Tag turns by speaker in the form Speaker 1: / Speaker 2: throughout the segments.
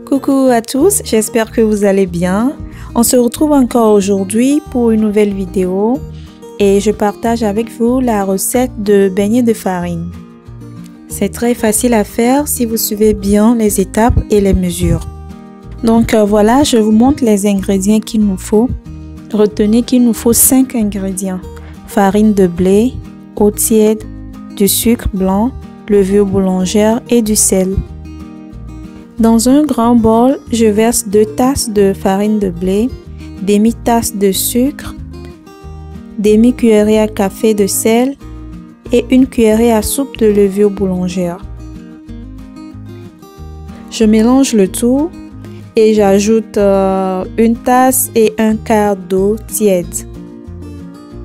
Speaker 1: Coucou à tous, j'espère que vous allez bien. On se retrouve encore aujourd'hui pour une nouvelle vidéo et je partage avec vous la recette de beignets de farine. C'est très facile à faire si vous suivez bien les étapes et les mesures. Donc voilà, je vous montre les ingrédients qu'il nous faut. Retenez qu'il nous faut 5 ingrédients. Farine de blé, eau tiède, du sucre blanc, levure boulangère et du sel. Dans un grand bol, je verse 2 tasses de farine de blé, demi-tasse de sucre, demi-cuillerée à café de sel et une cuillerée à soupe de levure boulangère. Je mélange le tout et j'ajoute une tasse et un quart d'eau tiède.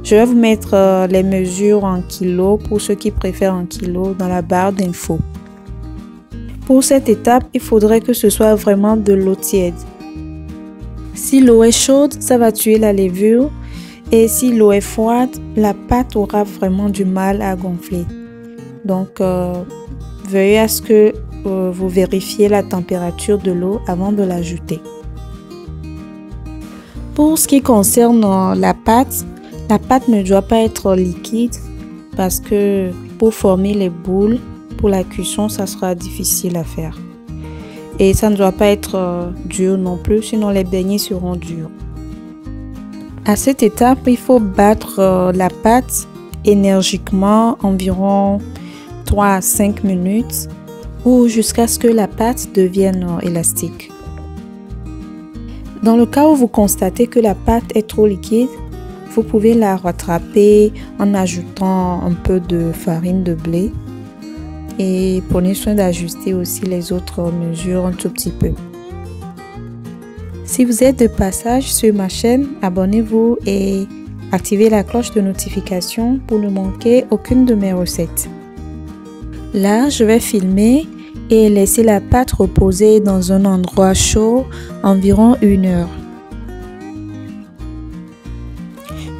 Speaker 1: Je vais vous mettre les mesures en kilos pour ceux qui préfèrent en kilos dans la barre d'infos. Pour cette étape, il faudrait que ce soit vraiment de l'eau tiède. Si l'eau est chaude, ça va tuer la levure et si l'eau est froide, la pâte aura vraiment du mal à gonfler. Donc, veuillez à ce que vous vérifiez la température de l'eau avant de l'ajouter. Pour ce qui concerne la pâte ne doit pas être liquide parce que pour former les boules, pour la cuisson, ça sera difficile à faire. Et ça ne doit pas être dur non plus, sinon les beignets seront durs. À cette étape, il faut battre la pâte énergiquement environ 3 à 5 minutes ou jusqu'à ce que la pâte devienne élastique. Dans le cas où vous constatez que la pâte est trop liquide, vous pouvez la rattraper en ajoutant un peu de farine de blé. Et prenez soin d'ajuster aussi les autres mesures un tout petit peu. Si vous êtes de passage sur ma chaîne, abonnez-vous et activez la cloche de notification pour ne manquer aucune de mes recettes. Là, je vais filmer et laisser la pâte reposer dans un endroit chaud environ 1 heure.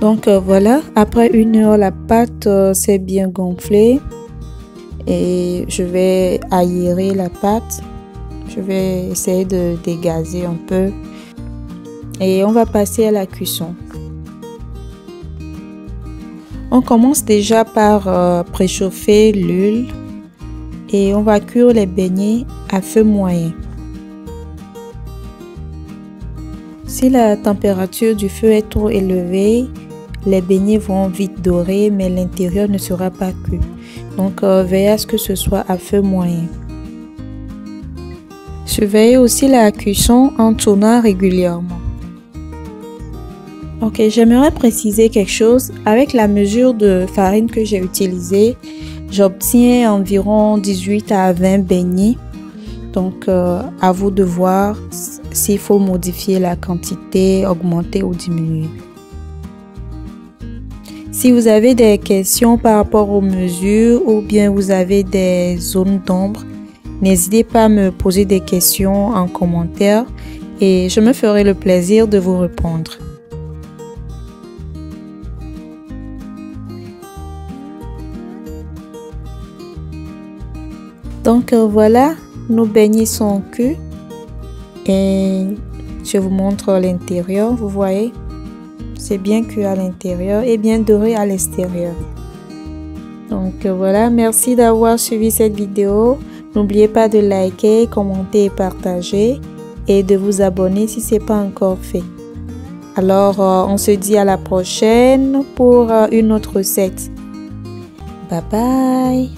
Speaker 1: Donc voilà, après 1 heure, la pâte s'est bien gonflée. Et je vais aérer la pâte. Je vais essayer de dégazer un peu. Et on va passer à la cuisson. On commence déjà par préchauffer l'huile. Et on va cuire les beignets à feu moyen. Si la température du feu est trop élevée, les beignets vont vite dorer, mais l'intérieur ne sera pas cuit. Donc, veillez à ce que ce soit à feu moyen. Surveillez aussi la cuisson en tournant régulièrement. Ok, j'aimerais préciser quelque chose. Avec la mesure de farine que j'ai utilisée, j'obtiens environ 18 à 20 beignets. Donc, à vous de voir s'il faut modifier la quantité, augmenter ou diminuer. Si vous avez des questions par rapport aux mesures ou bien vous avez des zones d'ombre, n'hésitez pas à me poser des questions en commentaire et je me ferai le plaisir de vous répondre. Donc voilà, nos beignets sont cuits et je vous montre l'intérieur, vous voyez. C'est bien cuit à l'intérieur et bien doré à l'extérieur. Donc voilà, merci d'avoir suivi cette vidéo. N'oubliez pas de liker, commenter et partager et de vous abonner si ce n'est pas encore fait. Alors, on se dit à la prochaine pour une autre recette. Bye bye!